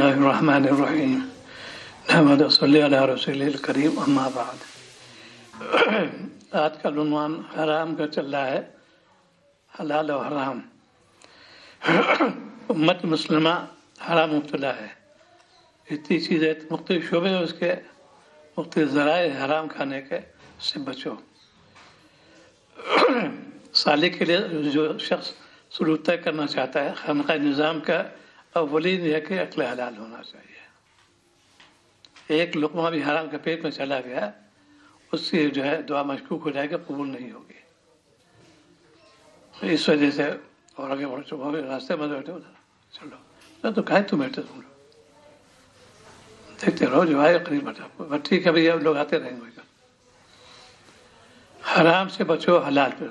الله الرحمن الرحیم نحمد صلی علی رسول الکریم اما بعد۔ آج کا عنوان حرام کا چل رہا ہے، حلال و حرام۔ امت مسلمہ حرام مبتلا ہے، اتنی چیزیں مختلف شعبے ہیں اس کے، مختلف ذرائع حرام کھانے کے، سے بچو۔ سالک کے لیے جو شخص سلوک طے کرنا چاہتا ہے، خانقاہ نظام کا اولین یہ کہ عقل حلال ہونا چاہیے۔ ایک لقمہ بھی حرام کے پیٹ میں چلا گیا، اس کی جو ہے دعا مشکوک ہو جائے گا، قبول نہیں ہوگی۔ اس وجہ سے اور آگے بڑھ چکا راستے میں بیٹھے چلو تو کہیں تم بیٹھے تم لوگ دیکھتے رہو جو آئے قریب بیٹھا ٹھیک ہے بھیا، لوگ آتے رہیں گے۔ حرام سے بچو، حلال پہ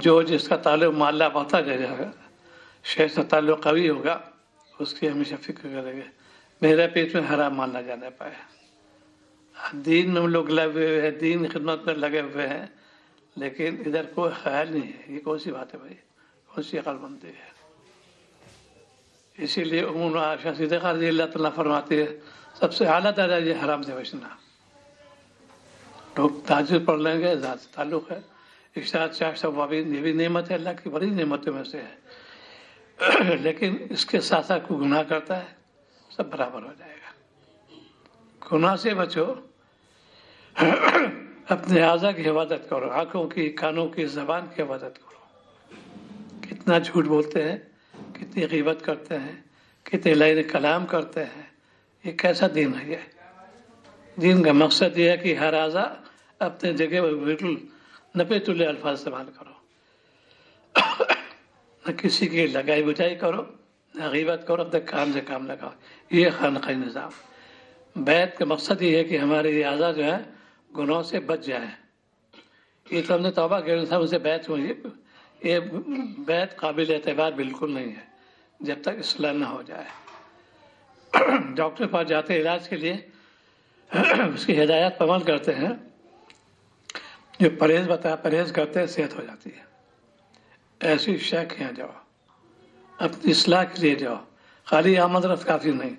جو جس کا تعلق معلّہ بڑھتا جائے گا، شہر سے تعلق قوی ہوگا، اس کی ہمیشہ فکر کریں گے میرے پیٹ میں حرام مال نہ جانے پائے۔ دین میں ہم لوگ لگے ہوئے ہیں، دین کی خدمت میں لگے ہوئے ہیں، لیکن ادھر کوئی خیال نہیں ہے۔ یہ کون سی بات ہے بھائی، کون سی عقل مندی ہے؟ اسی لیے عموماً عائشہ صدیقہ رضی اللہ تعالیٰ فرماتی ہے، سب سے اعلیٰ درجہ یہ حرام سے بچنا۔ لوگ تہجد پڑھ لیں گے، ذات سے تعلق ہے، اشتہاد چاشت ثوابین، یہ بھی نعمت ہے، اللہ کی بڑی نعمتوں میں سے ہے، لیکن اس کے ساتھ ساتھ کوئی گناہ کرتا ہے، سب برابر ہو جائے گا۔ گناہ سے بچو، اپنے اعضاء کی حفاظت کرو، آنکھوں کی، کانوں کی، زبان کی حفاظت کرو۔ کتنا جھوٹ بولتے ہیں، کتنی غیبت کرتے ہیں، کتنے لائن کلام کرتے ہیں، یہ کیسا دین ہے؟ یہ دین کا مقصد یہ ہے کہ ہر اعضاء اپنے جگہ پر بالکل نپے تلے الفاظ استعمال کرو، نہ کسی کی لگائی بجائی کرو، نہ غیبت کرو، اپنے کام سے کام لگاؤ۔ یہ خانقاہ نظام۔ بیعت کا مقصد یہ ہے کہ ہمارے یہ اعضاء جو ہیں گناہوں سے بچ جائیں۔ یہ تو ہم نے توبہ کے انسان سے بیعت ہوئی، یہ بیعت قابل اعتبار بالکل نہیں ہے جب تک اصلاح نہ ہو جائے۔ ڈاکٹر پاس جاتے ہیں علاج کے لیے، اس کی ہدایات پر عمل کرتے ہیں، جو پرہیز بتایا پرہیز کرتے ہیں، صحت ہو جاتی ہے۔ ایسی شے کے یہاں جاؤ، اپنی اصلاح کے لیے جاؤ، خالی آمد رفت کافی نہیں۔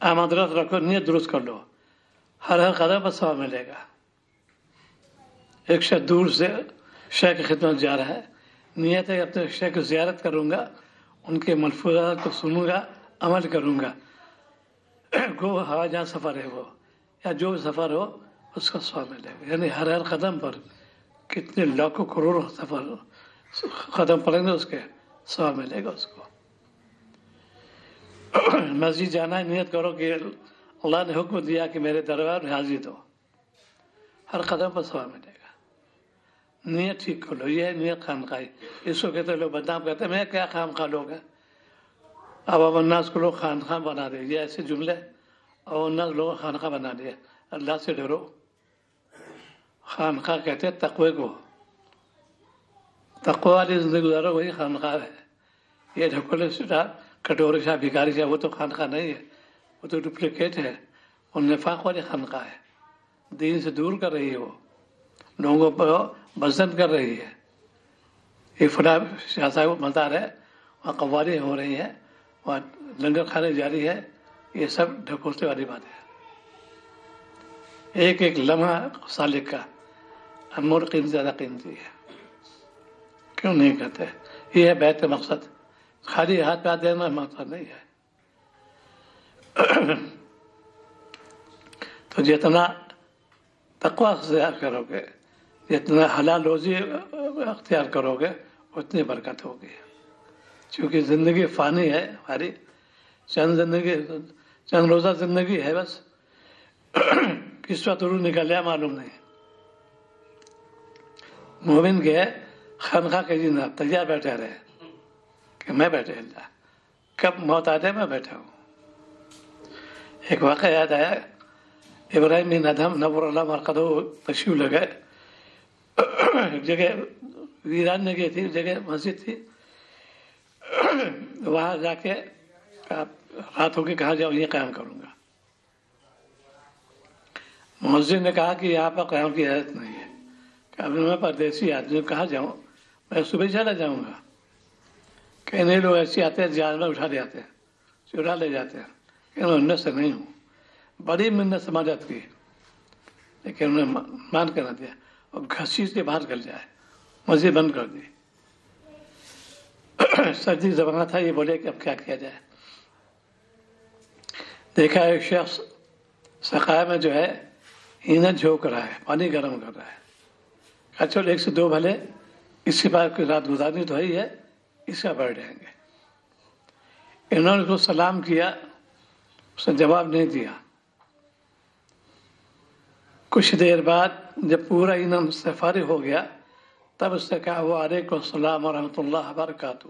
آمد رفت رکھو، نیت درست کر لو، ہر قدم پر ثواب ملے گا۔ ایک شخص دور سے شے کی خدمت جا رہا ہے، نیت ہے اپنے شے کی زیارت کروں گا، ان کے ملفوظات کو سنوں گا، عمل کروں گا۔ گو ہوا جہاں سفر ہے وہ، یا جو بھی سفر ہو، اس کا ثواب ملے گا۔ یعنی ہر قدم پر کتنے لاکھوں کروڑوں سفر قدم پڑیں گے، اس کے ثواب ملے گا اس کو۔ مسجد جانا ہے، نیت کرو کہ اللہ نے حکم دیا کہ میرے دربار میں حاضری دو، ہر قدم پر ثواب ملے گا۔ نیت ٹھیک کر لو، یہ ہے نیت خانقاہی۔ اس کو کہتے ہیں لوگ بدنام کہتے ہیں میں کیا خانقاہ لوگ ہیں، عوام الناس کو لوگ خانقاہ بنا دے، یہ ایسے جملے عوام الناس لوگ خانقاہ بنا دیا۔ اللہ سے ڈرو۔ خانقاہ کہتے ہیں تقوی کو، تقوی والی زندگی گزارو، وہی خانقاہ ہے۔ یہ ڈھکولے شاہ، کٹورے شاہ، بھکاری شاہ، وہ تو خانقاہ نہیں ہے، وہ تو ڈپلیکیٹ ہے، وہ نفاق والی خانقاہ ہے، دین سے دور کر رہی ہے، وہ لوگوں پر بزن کر رہی ہے۔ یہ فلاں شاہ صاحب مزار ہے، وہاں قوالی ہو رہی ہے، وہاں لنگر کھانے جاری ہے، یہ سب ڈھکوسلے والی بات ہے۔ ایک ایک لمحہ سالک کا انمول قیمت زیادہ قیمتی ہے، کیوں نہیں کہتے؟ یہ ہے بیعت کا مقصد، خالی ہاتھ پہ دینا مقصد نہیں ہے۔ تو جتنا تقوی اختیار کرو گے، جتنا حلال روزی اختیار کرو گے، اتنی برکت ہوگی۔ چونکہ زندگی فانی ہے ہماری، چند روزہ زندگی ہے، بس کس وقت روح نکل جائے معلوم نہیں۔ مومن کے خانقاہ کے جن تیار بیٹھے رہے کہ میں بیٹھے اللہ کب موت آ جائے میں بیٹھا ہوں۔ ایک واقعہ یاد آیا، ابراہیم بن ادہم نور اللہ مرقدہ تشریف لگے، ایک جگہ ویران جگہ تھی، جگہ مسجد تھی، وہاں جا کے رات ہو کے کہاں جاؤ، یہ قیام کروں گا۔ مسجد نے کہا کہ یہاں پر قیام کی اجازت نہیں ہے، کہ اب میں پردیسی آدمی کہاں جاؤں، میں صبح چلا جاؤں گا. کہنے لوگ ایسے آتے ہیں جانور اٹھا لے آتے ہیں, چرا لے جاتے ہیں. کہ انہیں سے نہیں ہوں, بڑی منت سماجت کی, لیکن انہوں نے مان کر نہ دیا اور گھسیٹ کے باہر گل جائے, مسجد بند کر دی. سردی زمانہ تھا, یہ بولے کہ اب کیا کیا جائے. دیکھا ایک شخص سقائے میں جو ہے ایندھن جھونک رہا ہے, پانی گرم کر رہا ہے. کہا چلو 1 سے 2 بھلے, اس کے بعد کوئی رات گزارنی تو ہی ہے, اس کا بیٹھ جائیں گے. انہوں نے اس کو سلام کیا, اس نے جواب نہیں دیا. کچھ دیر بعد جب پورا ایندھن سے فارغ ہو گیا تب اس نے کہا وعلیکم السلام ورحمۃ اللہ وبرکاتہ.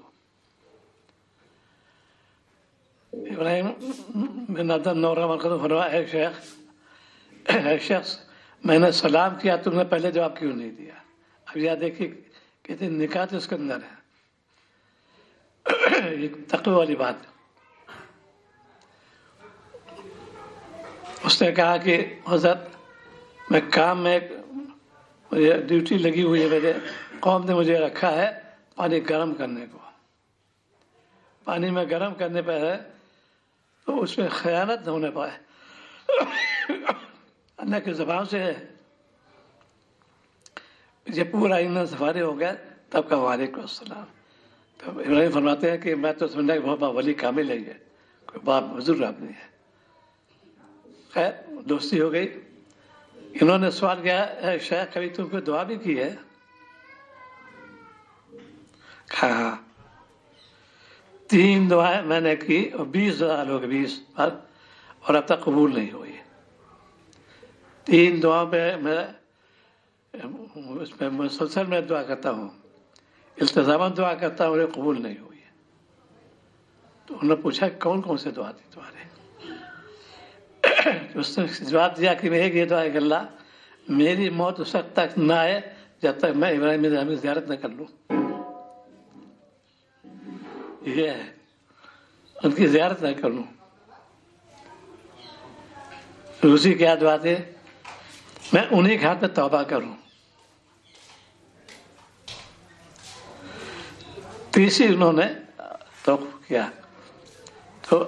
ابراہیم بن ادم نورہ مرکز فرمایا اے شخص میں نے سلام کیا, تم نے پہلے جواب کیوں نہیں دیا؟ اب یہاں دیکھیے کتنی نکات اس کے اندر ہے. ایک تقوی والی بات. اس نے کہا کہ حضرت میں کام میں مجھے ڈیوٹی لگی ہوئی ہے, میرے قوم نے مجھے رکھا ہے پانی گرم کرنے کو. پانی میں گرم کرنے پہ ہے تو اس میں خیانت نہ ہونے پائے. اللہ کی زبان سے ہے. جب پورا ایندھن سے فارغ ہو گیا تب کہا وعلیکم السلام. تب ابراہیم فرماتے ہیں کہ میں تو سمجھا کہ بہت بڑا ولی کامل ہے, یہ کوئی باپ بزرگ آدمی ہے. خیر دوستی ہو گئی. انہوں نے سوال کیا اے شیخ کبھی تم کو دعا بھی کی ہے؟ کہا 3 دعائیں میں نے کی اور 20 دعا لوگ 20 پر, اور اب تک قبول نہیں ہوئی. 3 دعاؤں پہ میں اس میں مسلسل میں دعا کرتا ہوں, التزاماً دعا کرتا ہوں, انہیں قبول نہیں ہوئی. تو انہوں نے پوچھا کون کون سے دعا دی تمہارے؟ اس نے جواب دیا کہ میں ایک یہ دعا کہ اللہ میری موت اس وقت تک نہ آئے جب تک میں ابراہیم ادم کی زیارت نہ کر لوں. یہ ہے, ان کی زیارت نہ کر لوں. دوسری کیا دعا تھی؟ میں انہی کے ہاتھ میں توبہ کروں. تیسری انہوں نے تو کیا تو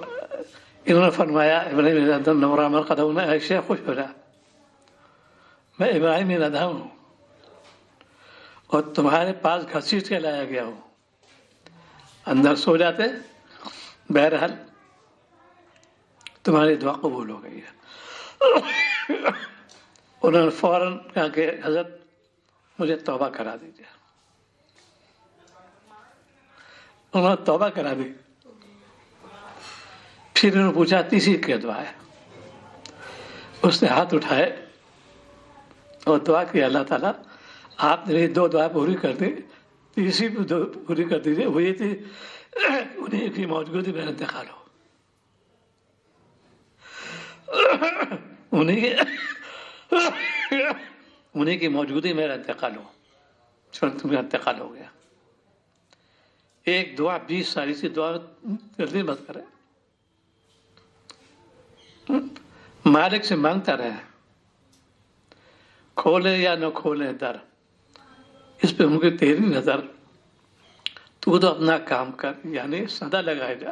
انہوں نے فرمایا ابراہیم ادم نورہ مرقدہ میں ایسے خوش ہو رہا, میں ابراہیم ادم ہوں اور تمہارے پاس گھسیٹ کے لایا گیا ہوں. اندر سو جاتے, بہرحال تمہاری دعا قبول ہو گئی ہے. انہوں نے فوراً کہا کہ حضرت مجھے توبہ کرا دیجیے. انہوں نے توبہ کرا دی. پھر انہوں نے پوچھا تیسری کیا دعا ہے؟ اس نے ہاتھ اٹھائے اور دعا کی اللہ تعالیٰ آپ نے میری 2 دعائیں پوری کر دی, تیسری بھی پوری کر دیجیے. وہ یہ تھی انہیں کی موجودگی میں انتقال ہو, انہیں کی موجودگی میرا انتقال ہو. تمہیں انتقال ہو گیا. ایک دعا 20 ساری سی دعا جلدی مت کرے, مالک سے مانگتا رہے, کھولے یا نہ کھولے در, اس پہ ان کی تیری نظر, تو اپنا کام کر, یعنی صدا لگائے جا.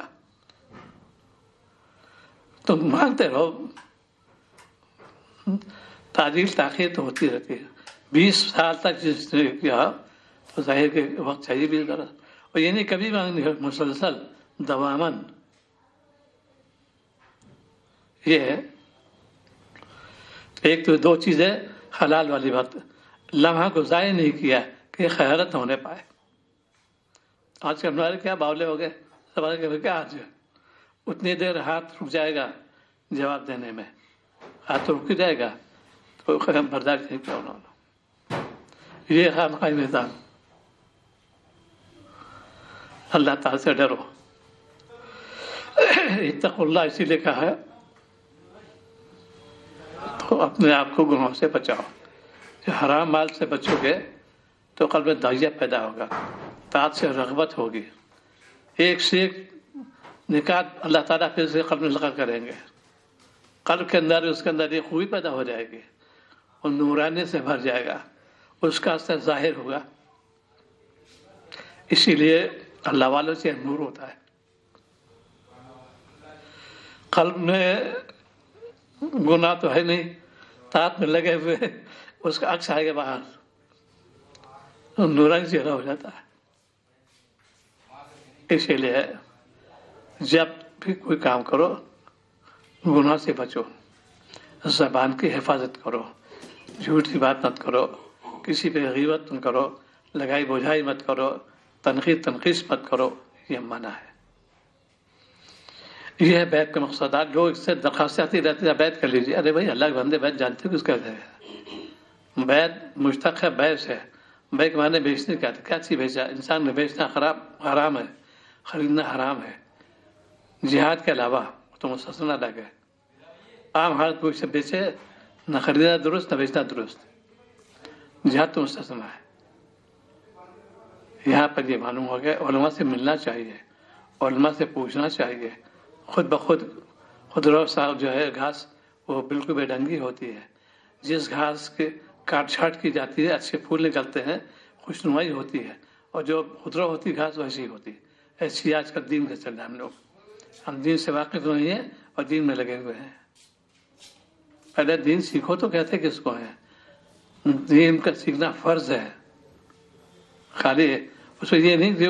تم مانگتے رہو, تعجیل تاخیر تو ہوتی رہتی ہے. 20 سال تک جس نے کیا تو ظاہر کے وقت چاہیے بھی ذرا, اور یہ نہیں کبھی مانگنی ہے, مسلسل دوامن. یہ ہے ایک تو 2 چیزیں حلال والی بات, لمحہ کو ضائع نہیں کیا کہ خیانت نہ ہونے پائے. آج کے ہمارے کیا باولے ہو گئے, سوال کے کیا آج اتنی دیر ہاتھ رک جائے گا جواب دینے میں, ہاتھ رک جائے گا تو برداشت نہیں کیا انہوں نے. یہ خانقاہ نظام. اللہ تعالیٰ سے ڈرو, اتقوا اللہ اسی لیے کہا ہے, تو اپنے آپ کو گناہوں سے بچاؤ. حرام مال سے بچو گے تو قلب میں داعیہ پیدا ہوگا, طاعت سے رغبت ہوگی, ایک سے ایک نکات اللہ تعالیٰ پھر سے قلب میں لگا کریں گے. قلب کے اندر اس کے اندر ایک خوبی پیدا ہو جائے گی اور نورانی سے بھر جائے گا, اس کا اثر ظاہر ہوگا. اسی لیے اللہ والوں سے نور ہوتا ہے. قلب میں گناہ تو ہے نہیں، طاعت میں لگے ہوئے اس کا عکس آئے گا باہر، نورانی چہرہ ہو جاتا ہے. اسی لیے جب بھی کوئی کام کرو گناہ سے بچو، زبان کی حفاظت کرو، جھوٹی بات مت کرو، کسی پہ غیبت مت کرو، لگائی بجھائی مت کرو، تنقیص مت کرو، یہ منع ہے. یہ ہے بیعت کا مقصدات. لوگ اس سے درخواست آتی رہتی ہے بیعت کر لیجیے. ارے بھائی اللہ کے بندے بیعت جانتے ہو کس کا ہے؟ بیعت مشتق ہے بیع سے. بیع کے معنی بیچنے کا کیا چیز بیچا؟ انسان نے بیچنا حرام ہے، خریدنا حرام ہے. جہاد کے علاوہ تو مستثنا الگ ہے. عام حالت کوئی سے بیچے نہ خریدنا درست نہ بیچنا درست، جہاد تو مستثنا ہے. یہاں پر یہ معلوم ہو گیا علماء سے ملنا چاہیے، علماء سے پوچھنا چاہیے. خود بخود خودرو صاحب جو ہے گھاس وہ بالکل بے ڈنگی ہوتی ہے. جس گھاس کے کاٹ چھاٹ کی جاتی ہے اچھے پھول نکلتے ہیں، خوشنمائی ہوتی ہے، اور جو خودرو ہوتی گھاس ویسی ہوتی ہے. ایسی آج کل دین کا چل رہا ہے. ہم دین سے واقف نہیں ہیں اور دین میں لگے ہوئے ہیں. پہلے دین سیکھو تو کہتے کس کو ہے؟ دین کا سیکھنا فرض ہے. خالی اس میں یہ نہیں کہ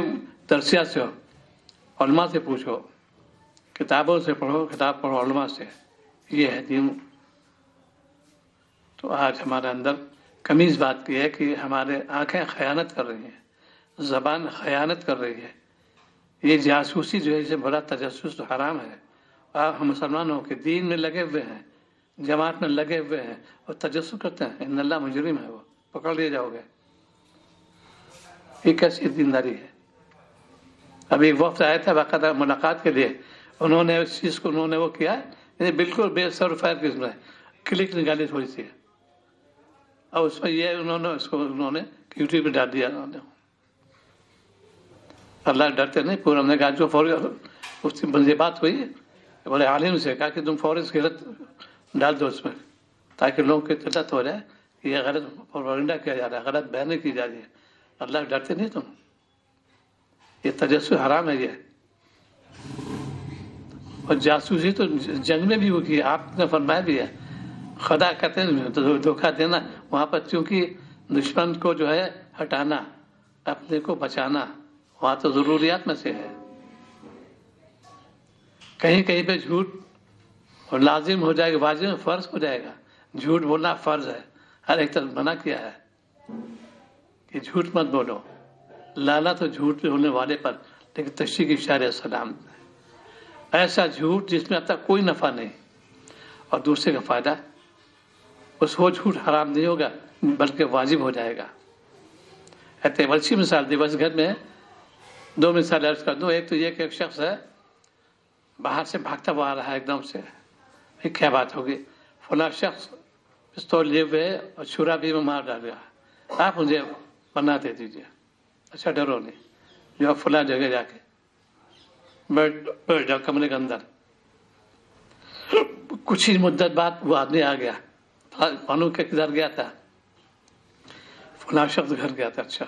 درسیات سے ہو، علماء سے پوچھو، کتابوں سے پڑھو، کتاب پڑھو علماء سے. یہ ہے دین. تو آج ہمارے اندر کمی اس بات کی ہے کہ ہمارے آنکھیں خیانت کر رہی ہیں، زبان خیانت کر رہی ہے. یہ جاسوسی جو ہے اسے بڑا تجسس تو حرام ہے. آپ ہم مسلمانوں کے دین میں لگے ہوئے ہیں، جماعت میں لگے ہوئے ہیں اور تجسس کرتے ہیں. ان اللہ مجرم ہے، وہ پکڑ لیے جاؤ گے. یہ کیسی دینداری ہے؟ ابھی وقت آیا تھا باقاعدہ ملاقات کے لیے، انہوں نے اس چیز کو وہ کیا بالکل بے سر و فیر قسم ہے، کلک نکالی تھوڑی سی، اور اس میں یہ انہوں نے یوٹیوب پہ ڈال دیا. اللہ ڈرتے نہیں پورا. ہم نے کہا جو فوری اس کی بندی بات ہوئی، بولے عالم سے کہا کہ تم فوری غلط ڈال دو اس میں، تاکہ لوگوں کی اطلاع ہو جائے یہ غلط پروپیگنڈا کیا جا رہا ہے، غلط بیان کی جا رہی ہے. اللہ ڈرتے نہیں تم؟ یہ تجسس حرام ہے. یہ اور جاسوسی تو جنگ میں بھی وہ کی، آپ نے فرمایا بھی ہے. خدا کہتے ہیں دھوکہ دینا وہاں پر، چونکہ دشمن کو جو ہے ہٹانا، اپنے کو بچانا، وہاں تو ضروریات میں سے ہے. کہیں کہیں پہ جھوٹ اور لازم ہو جائے گا، واجب فرض ہو جائے گا. جھوٹ بولنا فرض ہے، ہر ایک طرف منع کیا ہے کہ جھوٹ مت بولو. لانا تو جھوٹ بولنے والے پر، لیکن تشریح کی اشارہ السلام، ایسا جھوٹ جس میں اب تک کوئی نفع نہیں اور دوسرے کا فائدہ، اس وہ جھوٹ حرام نہیں ہوگا بلکہ واجب ہو جائے گا. اچھی مثال دی بس گھر میں 2 مثال عرض کر دوں. ایک تو یہ کہ ایک شخص ہے باہر سے بھاگتا ہوا آ رہا ہے، ایک دم سے کیا بات ہوگی، فلاں شخص پستول لیے ہوئے اور چھرا بھی میں مار ڈال رہا ہے، آپ مجھے بنا دے دیجیے. اچھا ڈرو نہیں، جو فلاں جگہ جا کے بیٹھ جاؤ کمرے کے اندر. کچھ ہی مدت بعد وہ آدمی آ گیا، معلوم کہ کدھر گیا تھا، فلاں شخص گھر گیا تھا. اچھا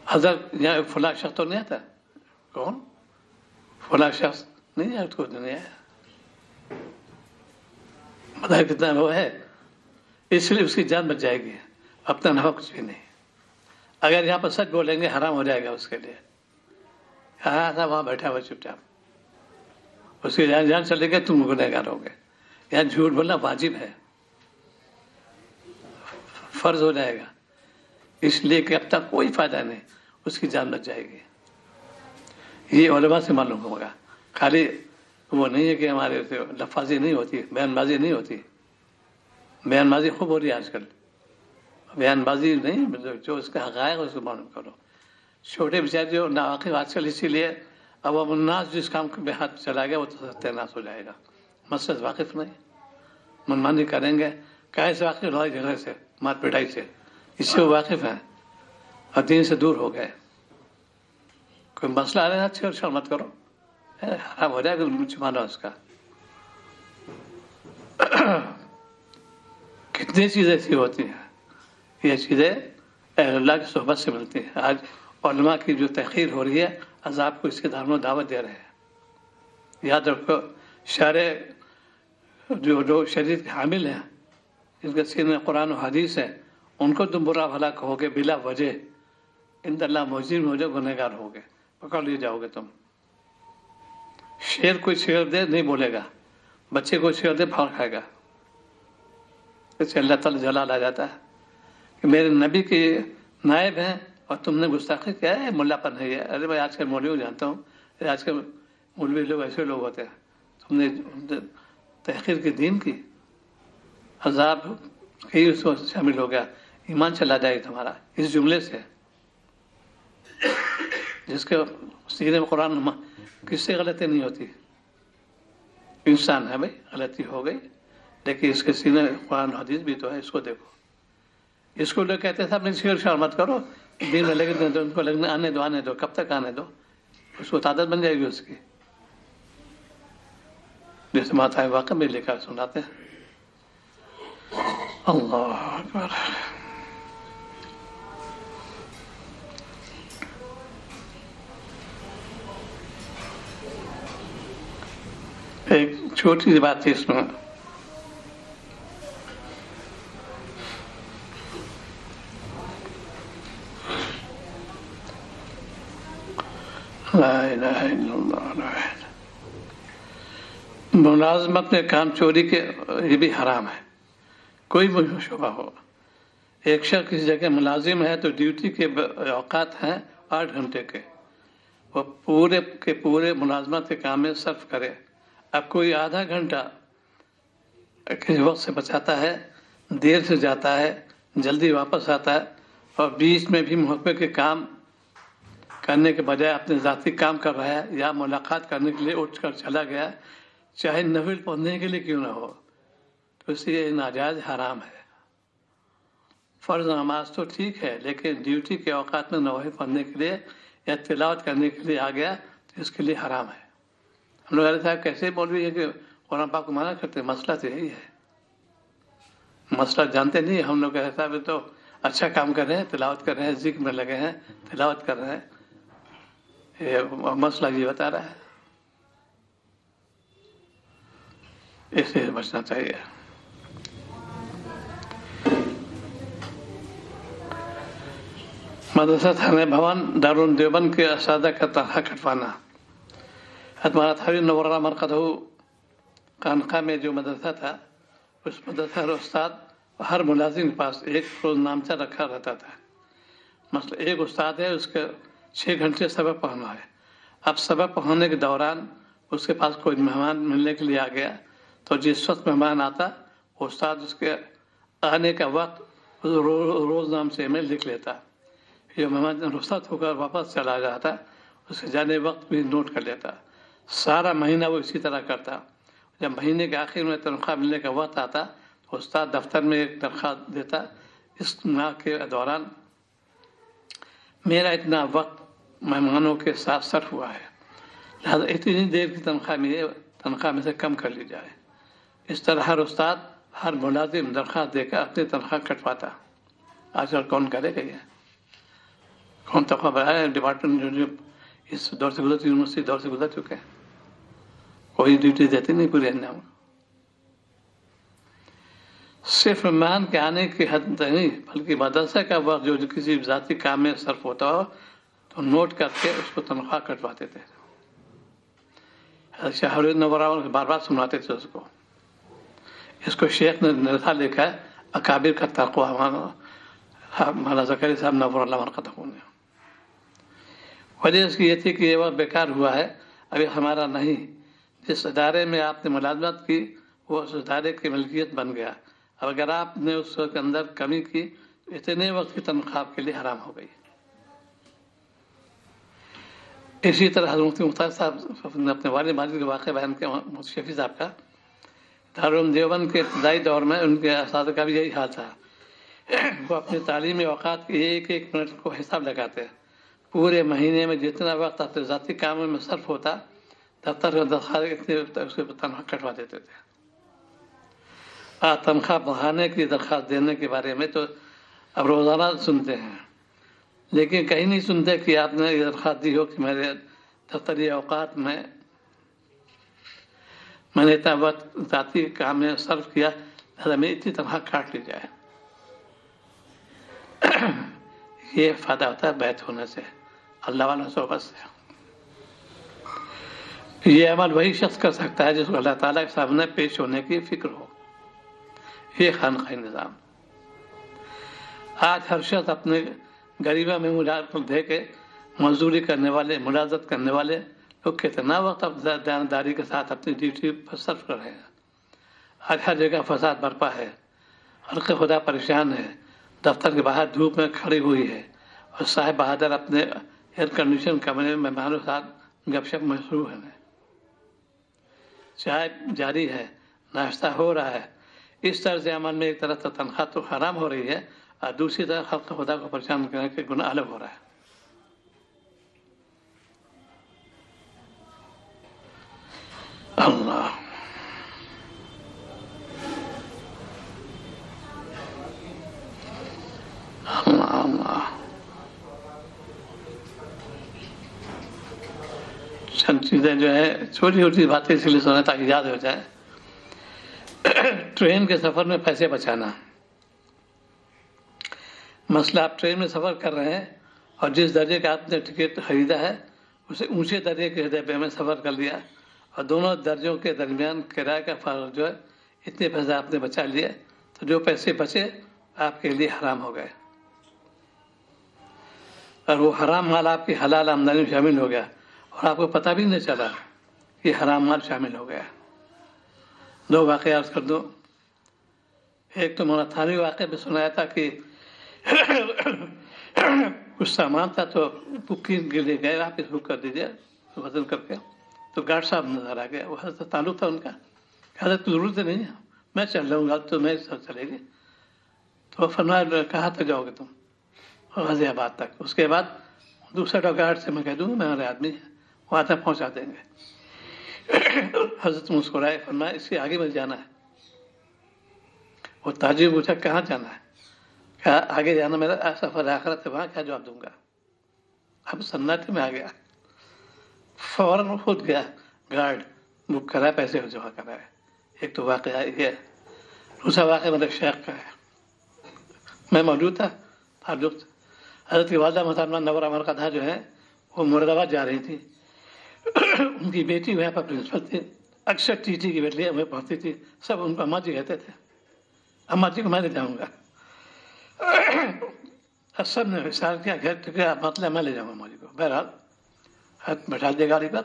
حضرت یہاں فلاں شخص تو نہیں آتا؟ کون فلاں شخص؟ نہیں آیا، تو نہیں آیا. مطلب کتنا وہ ہے، اس لیے اس کی جان بچ جائے گی، اپنا نفع کچھ بھی نہیں. اگر یہاں پر سچ بولیں گے حرام ہو جائے گا اس کے لیے. کہاں تھا وہاں بیٹھا ہوا چپ چاپ، اس کی جان چلے گئے، تم گنہگار ہو گئے. یہاں جھوٹ بولنا واجب ہے، فرض ہو جائے گا، اس لیے کہ اب تک کوئی فائدہ نہیں، اس کی جان بچ جائے گی. یہ علماء سے معلوم ہوگا. خالی وہ نہیں ہے کہ ہمارے لفاظی نہیں ہوتی، بیان بازی نہیں ہوتی. بیان بازی خوب ہو رہی ہے آج کل. بیان بازی نہیں، جو اس کا حقائق اس کو معلوم کرو. چھوٹے بیچارے جو ناواقف آج کل، اسی لیے اب الناس جس کام کے ہاتھ چلا گیا وہ تو ستیہ ہو جائے گا. مسئلہ سے واقف نہیں، منمانی کریں گے. کہے سے واقف؟ لڑائی جھگڑے سے، مار پٹائی سے، اس سے وہ واقف ہیں اور دین سے دور ہو گئے. کوئی مسئلہ آ رہا ہے اچھے اور مت کرو، حرام ہو جائے گا مانا اس کا. کتنی چیزیں ایسی ہوتی ہیں، یہ چیزیں اہل اللہ کی صحبت سے ملتی ہیں. آج علماء کی جو تحقیر ہو رہی ہے، عذاب کو اس کے داروں دعوت دے رہے ہیں۔ یاد رکھو، جو شریعت کے حامل ہیں، جن کے سینے میں قرآن و حدیث ہے، ان کو تم برا بھلا کہو گے بلا وجہ، ان اللہ مجرم ہو جاؤ، گنہگار ہو گے، پکڑ لیے جاؤ گے تم۔ شیر کوئی شیر دے نہیں بولے گا، بچے کو شیر دے پھاڑ کھائے گا۔ اس سے اللہ تعالیٰ جلال آ جاتا ہے کہ میرے نبی کے نائب ہیں اور تم نے گستاخی کیا ہے، ملا پن ہے یہ۔ ارے بھائی، آج کل مولوی جانتا ہوں، آج کل مولوی لوگ ایسے لوگ ہوتے ہیں، تم نے تحقیر کی دین کی، عذاب کئی اس کو شامل ہو گیا، ایمان چلا جائے تمہارا اس جملے سے، جس کے سینے میں قرآن کس سے غلطی نہیں ہوتی۔ انسان ہے بھائی، غلطی ہو گئی، لیکن اس کے سینے میں قرآن حدیث بھی تو ہے، اس کو دیکھو۔ اس کو لوگ کہتے ہیں اپنے شیر شار مت کرو، دین میں لگنے دو، ان کو لگنے آنے دو، کب تک آنے دو، اس کو عادت بن جائے گی اس کی۔ جیسے ماتا واقع میں لے کر سناتے ہیں۔ اللہ اکبر۔ ایک چھوٹی سی بات تھی اس میں، لا الہ الا اللہ، لا الہ۔ ملازمت میں کام چوری کے یہ بھی حرام ہے، کوئی بھی شعبہ ہو۔ ایک شخص کسی جگہ ملازم ہے تو ڈیوٹی کے اوقات ہیں 8 گھنٹے کے، وہ پورے کے پورے ملازمت کے کام میں صرف کرے۔ اب کوئی آدھا گھنٹہ کسی وقت سے بچاتا ہے، دیر سے جاتا ہے، جلدی واپس آتا ہے، اور بیچ میں بھی محکمے کے کام کرنے کے بجائے اپنے ذاتی کام کر رہا ہے یا ملاقات کرنے کے لیے اٹھ کر چلا گیا، چاہے نفل پڑھنے کے لیے کیوں نہ ہو، تو اس لیے ناجائز حرام ہے۔ فرض نماز تو ٹھیک ہے، لیکن ڈیوٹی کے اوقات میں نوافل پڑھنے کے لیے یا تلاوت کرنے کے لیے آ گیا تو اس کے لیے حرام ہے۔ ہم لوگ علیہ صاحب کیسے مولوی ہے کہ قرآن پاک کو منع کرتے ہیں؟ مسئلہ تو یہی ہے، مسئلہ جانتے نہیں۔ ہم لوگ علیہ صاحب تو اچھا کام کر رہے ہیں، تلاوت کر رہے ہیں، ذکر میں لگے ہیں، تلاوت کر رہے ہیں، یہ مسئلہ یہ بتا رہا ہے، اس سے بچنا چاہیے۔ مدرسہ تھانے بھون دارالعلوم دیوبند کے اساتذہ کا تنخواہ کٹوانا۔ ہمارا تھاوی نورہ مرکز خانقاہ میں جو مدرسہ تھا، اس مدرسہ کا استاد ہر ملازم کے پاس ایک روز نامچہ رکھا رہتا تھا۔ مثلا ایک استاد ہے، اس کے 6 گھنٹے سبق پڑھانا ہے۔ اب سبق پڑھانے کے دوران اس کے پاس کوئی مہمان ملنے کے لیے آ گیا تو جس وقت مہمان آتا، استاد اس کے آنے کا وقت روز نام سے میں لکھ لیتا۔ یہ مہمان رخصت ہو کر واپس چلا جاتا، اس کے جانے وقت بھی نوٹ کر لیتا۔ سارا مہینہ وہ اسی طرح کرتا۔ جب مہینے کے آخر میں تنخواہ ملنے کا وقت آتا تو استاد دفتر میں ایک درخواست دیتا، اس ماہ کے دوران میرا اتنا وقت مہمانوں کے ساتھ صرف ہوا ہے، لہٰذا اتنی دیر کی تنخواہ میں سے کم کر لی جائے۔ اس طرح ہر استاد، ہر ملازم درخواست دے کر اپنی تنخواہ کٹواتا۔ آج کل کون کرے گا؟ یہ کون تنخواہ بڑھایا؟ ڈپارٹمنٹ جو اس دور سے گزر، یونیورسٹی دور سے گزر چکے ہیں، کوئی ڈیوٹی دیتے نہیں پورے انجام۔ صرف مہمان کے آنے کی حد نہیں، بلکہ مدرسہ کا وقت جو کسی ذاتی کام میں صرف ہوتا ہو تو نوٹ کر کے اس کو تنخواہ کٹواتے تھے۔ شاہ نورہ بار بار سناتے تھے اس کو۔ اس کو شیخ نے نظر لکھا ہے، اکابر کا تقویٰ، مولانا زکریا صاحب نور اللہ مرقدہ نے۔ وجہ اس کی یہ تھی کہ یہ وقت بیکار ہوا ہے، ابھی ہمارا نہیں۔ جس ادارے میں آپ نے ملازمت کی وہ اس ادارے کی ملکیت بن گیا۔ اب اگر آپ نے اس کے اندر کمی کی تو اتنے وقت کی تنخواہ کے لیے حرام ہو گئی۔ اسی طرح حضرت مختار صاحب نے اپنے والد ماجد کے واقعہ بیان کیا، شفیع صاحب کا۔ دارالعلوم دیوبند کے ابتدائی دور میں ان کے اساتذہ کا بھی یہی حال تھا۔ وہ اپنی تعلیمی اوقات کے ایک منٹ کو حساب لگاتے، پورے مہینے میں جتنا وقت اپنے ذاتی کاموں میں صرف ہوتا، دفتر کا درخواست اس کے تنخواہ کٹوا دیتے تھے۔ تنخواہ بڑھانے کی درخواست دینے کے بارے میں تو اب روزانہ سنتے ہیں، لیکن کہیں نہیں سنتے کہ آپ نے یہ درخواست دی ہو کہ میرے دفتری اوقات میں نے اتنا وقت ذاتی کام میں صرف کیا، لہٰذا میری اتنی تنخواہ کاٹ لی جائے۔ یہ فائدہ ہوتا ہے بیعت ہونے سے، اللہ والا صحبت سے۔ یہ عمل وہی شخص کر سکتا ہے جس کو اللہ تعالیٰ کے سامنے پیش ہونے کی فکر ہو۔ یہ خانقاہی نظام۔ آج ہر شخص اپنے غریبہ میں ملازمت دے کے مزدوری کرنے والے، ملازمت کرنے والے لوگ کتنا وقت دیانتداری کے ساتھ اپنی ڈیوٹی پر صرف کر رہے ہیں۔ آج ہر جگہ فساد برپا ہے، خلق خدا پریشان ہے، دفتر کے باہر دھوپ میں کھڑی ہوئی ہے اور صاحب بہادر اپنے ایئر کنڈیشن کمرے میں مہمانوں کے ساتھ گپ شپ مشروع ہے۔ چائے جاری ہے، ناشتہ ہو رہا ہے۔ اس طرز عمل میں ایک طرف تنخواہ تو حرام ہو رہی ہے اور دوسری طرف خلق خدا کو پریشان کرنے کے گناہ الگ ہو رہا ہے۔ اللہ اللہ اللہ چند چیزیں جو ہے چھوٹی چھوٹی باتیں اس لیے سنیں تاکہ یاد ہو جائے۔ ٹرین کے سفر میں پیسے بچانا۔ مسئلہ آپ ٹرین میں سفر کر رہے ہیں اور جس درجے کا آپ نے ٹکٹ خریدا ہے اسے اونچے درجے کے ڈبے میں سفر کر لیا اور دونوں درجوں کے درمیان کرایہ کا فرق جو ہے اتنے پیسے آپ نے بچا لیے، تو جو پیسے بچے آپ کے لیے حرام ہو گئے اور وہ حرام مال آپ کی حلال آمدنی میں شامل ہو گیا اور آپ کو پتہ بھی نہیں چلا کہ حرام مال شامل ہو گیا۔ دو واقعہ عرض کر دو۔ ایک تو مولانا تھانوی واقعہ میں سنایا تھا کہ کچھ سامان تھا تو بکنگ کے لیے گئے، آپ بک کر دیجیے وزن کر کے، تو گارڈ صاحب نظر آ گیا، وہ حضرت تعلق تھا ان کا، حضرت ضرورت نہیں ہے، میں چل رہا ہوں تو میں چلے گی، تو فرمایا کہاں تک جاؤ گے تم؟ غازی آباد تک۔ اس کے بعد دوسرا گارڈ سے میں کہہ دوں گا میں ہمارے آدمی ہیں، وہاں تک پہنچا دیں گے۔ حضرت مسکرائے، فرمایا اس سے آگے مل جانا ہے۔ وہ تاجر پوچھا کہاں جانا ہے؟ کہا آگے جانا میرا سفر آخرت ہے، وہاں کیا جواب دوں گا؟ اب سناٹے میں آ گیا، فوراً خود گیا گارڈ بک کرا، پیسے جمع کرا ہے۔ ایک تو واقعہ یہ ہے۔ دوسرا واقعہ میرے شیخ کا ہے، میں موجود تھا، حضرت کی والدہ محترمہ نور امر قدھا جو ہے وہ مراد آباد جا رہی تھی، ان کی بیٹی وہاں پر پرنسپل تھی، اکثر ٹیچی کی بیٹی ہمیں پڑھتی تھی، سب ان کو اماں جی کہتے تھے، اماں جی کو میں لے جاؤں گا۔ سب نے اشارہ کیا گھر مطلب میں لے جاؤں گا اماں جی کو۔ بہرحال ہاتھ بٹھا دیا گاڑی پر،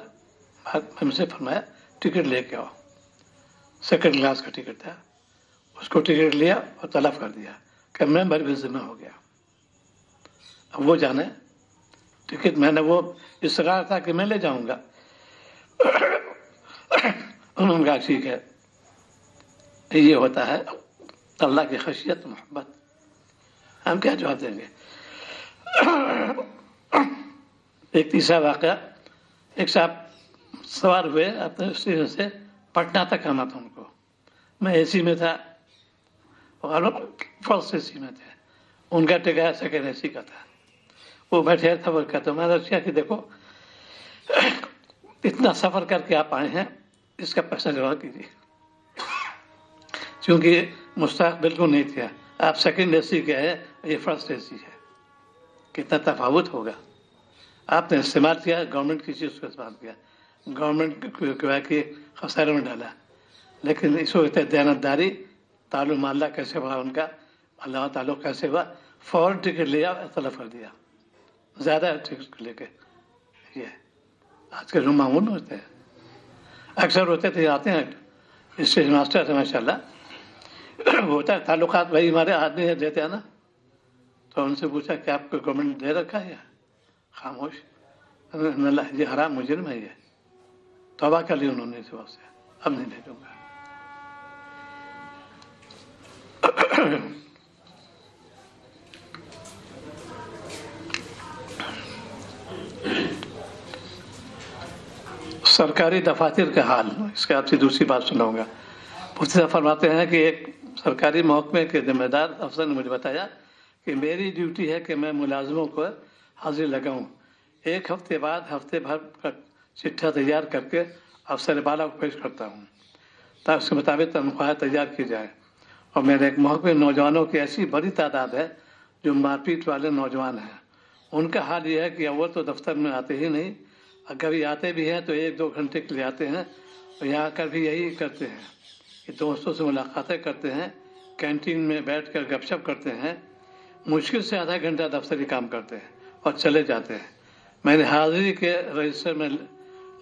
ہم سے فرمایا ٹکٹ لے کے آؤ، سیکنڈ کلاس کا ٹکٹ تھا، اس کو ٹکٹ لیا اور طلب کر دیا کہ میں میرے ذمہ ہو گیا، اب وہ جانے ٹکٹ، میں نے وہ اصرار تھا کہ میں لے جاؤں گا، انہوں نے کہا ٹھیک ہے۔ یہ ہوتا ہے اللہ کی خشیت، محبت، ہم کیا جواب دیں گے؟ ایک تیسرا واقعہ، ایک صاحب سوار ہوئے اپنے اسٹیشن سے، پٹنہ تک آنا تھا ان کو، میں اے سی میں تھا اور فرسٹ اے سی میں تھے، ان کا ٹکٹ سیکنڈ اے سی کا تھا، وہ بیٹھے تھا، وہ کہتا میں نے کیا کہ دیکھو اتنا سفر کر کے آپ آئے ہیں، اس کا پیسہ جمع کیجیے، چونکہ مستحق بالکل نہیں تھا، آپ سیکنڈ اے سی کے ہیں، یہ فرسٹ اے سی ہے، کتنا تفاوت ہوگا۔ آپ نے استعمال کیا، گورنمنٹ کی چیز کو استعمال کیا، گورنمنٹ کو خسارے میں ڈالا، لیکن اس وقت دیانتداری، تعلق اللہ کیسے ہوا ان کا، اللہ تعلق کیسے ہوا، فوراً ٹکٹ لیا، طلب کر دیا، زیادہ ٹکٹ لے کے۔ یہ آج کے روم معمول ہوتے ہیں، اکثر ہوتے تھے، آتے ہیں اسٹیشن ماسٹر ہے ماشاء اللہ، ہوتا ہے تعلقات، وہی ہمارے آدمی دیتے ہیں نا، تو ان سے پوچھا کہ آپ کو گورنمنٹ دے رکھا ہے؟ خاموش، یہ حرام مجرم ہے، یہ توبہ کر لی انہوں نے اس وقت سے، اب نہیں دے دوں گا۔ سرکاری دفاتر کا حال، اس کا آپ سے دوسری بات سناؤں گا۔ مفتی صاحب فرماتے ہیں کہ ایک سرکاری محکمے کے ذمہ دار افسر نے مجھے بتایا کہ میری ڈیوٹی ہے کہ میں ملازموں کو حاضری لگاؤں. ایک ہفتے بعد ہفتے بھر کا چٹھا تیار کر کے افسر بالا کو پیش کرتا ہوں تاکہ اس کے مطابق تنخواہ تیار کی جائے. اور میرے ایک محکمے نوجوانوں کی ایسی بڑی تعداد ہے جو مار پیٹ والے نوجوان ہیں. ان کا حال یہ ہے کہ اول تو دفتر میں آتے ہی نہیں، اور کبھی آتے بھی ہیں تو 1-2 گھنٹے کے لیے آتے ہیں، اور یہاں کر بھی یہی کرتے ہیں کہ دوستوں سے ملاقاتیں کرتے ہیں، کینٹین میں بیٹھ کر گپ شپ کرتے ہیں، مشکل سے آدھا گھنٹہ دفتری کام کرتے ہیں اور چلے جاتے ہیں. میں نے حاضری کے رجسٹر میں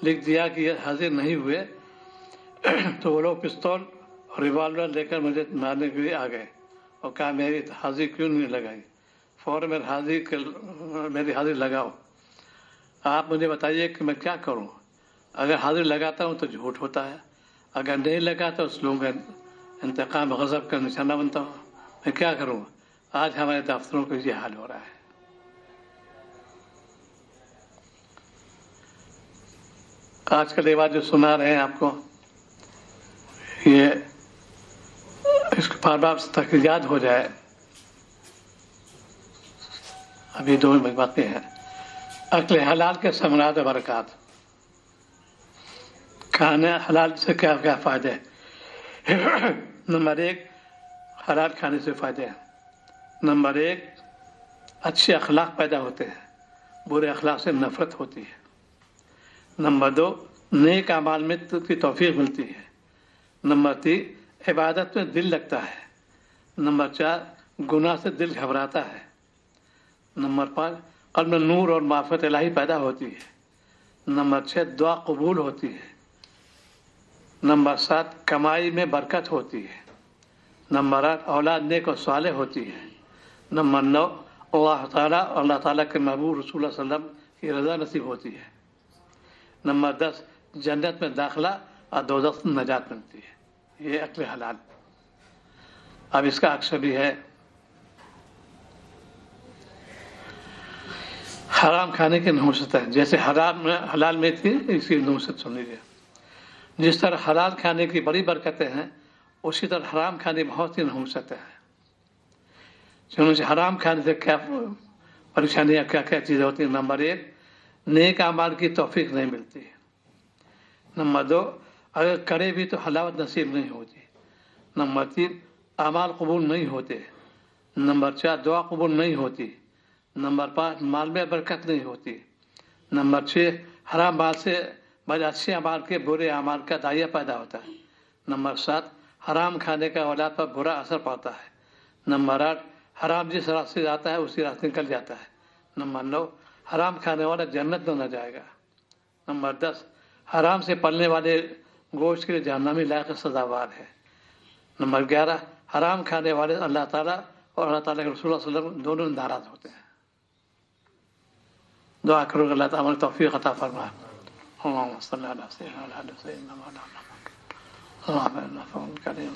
لکھ دیا کہ یہ حاضر نہیں ہوئے تو وہ لوگ پستول اور ریوالور لے کر مجھے مارنے کے لیے آ گئے اور کہا میری حاضری کیوں نہیں لگائی، فوراً میری حاضری لگاؤ. آپ مجھے بتائیے کہ میں کیا کروں. اگر حاضری لگاتا ہوں تو جھوٹ ہوتا ہے، اگر نہیں لگاتا اس لوگوں کا انتقام غضب کا نشانہ بنتا ہوں. میں کیا کروں. آج ہمارے دفتروں کا یہ حال ہو رہا ہے. آج کل یہ بات جو سنا رہے ہیں آپ کو، یہ اس کو بار بار تک یاد ہو جائے. ابھی 2 باتیں ہیں. اکل حلال کے ثمرات و برکات. کھانا حلال سے کیا کیا فائدے ہیں؟ نمبر 1، حلال کھانے سے فائدے ہیں. نمبر 1، اچھے اخلاق پیدا ہوتے ہیں، برے اخلاق سے نفرت ہوتی ہے. نمبر 2، نیک اعمال میں کی توفیق ملتی ہے. نمبر 3، عبادت میں دل لگتا ہے. نمبر 4، گناہ سے دل گھبراتا ہے. نمبر 5، قلب میں نور اور معرفت الہی پیدا ہوتی ہے. نمبر 6، دعا قبول ہوتی ہے. نمبر 7، کمائی میں برکت ہوتی ہے. نمبر 8، اولاد نیک و صالح ہوتی ہے. نمبر 9، اللہ تعالیٰ کے محبوب رسول اللہ صلی اللہ علیہ وسلم کی رضا نصیب ہوتی ہے. نمبر 10، جنت میں داخلہ اور دوزخ سے نجات ملتی ہے. یہ اکل حلال. اب اس کا عکس بھی ہے. حرام کھانے کی نحوست ہے. جیسے حلال میں تھی، اس کی نحوست سن لیجیے. جس طرح حلال کھانے کی بڑی برکتیں ہیں، اسی طرح حرام کھانے بہت سی نحوستیں ہیں. چنانچہ حرام کھانے سے کیا پریشانیاں، کیا کیا چیزیں ہوتی ہیں. نمبر 1، نیک اعمال کی توفیق نہیں ملتی. نمبر 2، اگر کرے بھی تو حلاوت نصیب نہیں ہوتی. نمبر 3، اعمال قبول نہیں ہوتے. نمبر 4، دعا قبول نہیں ہوتی. نمبر 5، مال میں برکت نہیں ہوتی. نمبر 6، حرام مال سے بجائے اچھے اعمال کے برے اعمال کا دائیا پیدا ہوتا ہے. نمبر 7، حرام کھانے کا اولاد پر برا اثر پڑتا ہے. نمبر 8، حرام جس راستے سے آتا ہے اسی راستے نکل جاتا ہے. نمبر 9، حرام کھانے والا جنت میں نہ جائے گا. نمبر 10، حرام سے پلنے والے گوشت کے لیے جہنمی لائق سزاوار ہے. نمبر 11، حرام کھانے والے اللہ تعالیٰ اور اللہ تعالیٰ کے رسول اللہ صلی اللہ علیہ وسلم دونوں ناراض ہوتے ہیں. دعا کرو کہ اللہ تعالیٰ توفیق عطا فرمائے. اللهم صل على سيدنا محمد اللهم انفع الكريم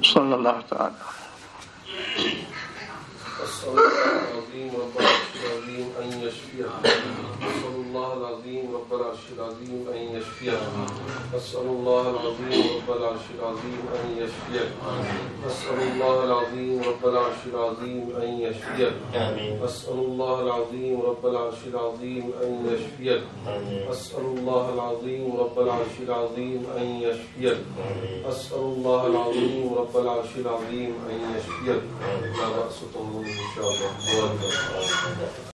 صلى الله تعالى. أسأل الله العظيم رب العرش العظيم أن يشفيه. أسأل الله العظيم رب العرش العظيم أن يشفيه. أسأل الله العظيم رب العرش العظيم أن يشفيه. أسأل الله العظيم رب العرش العظيم أن يشفيه. أسأل الله العظيم رب العرش العظيم أن يشفيه. أسأل الله العظيم رب العرش العظيم أن يشفيه. أسأل الله العظيم رب العرش العظيم أن يشفيه. لا بأس إن شاء الله.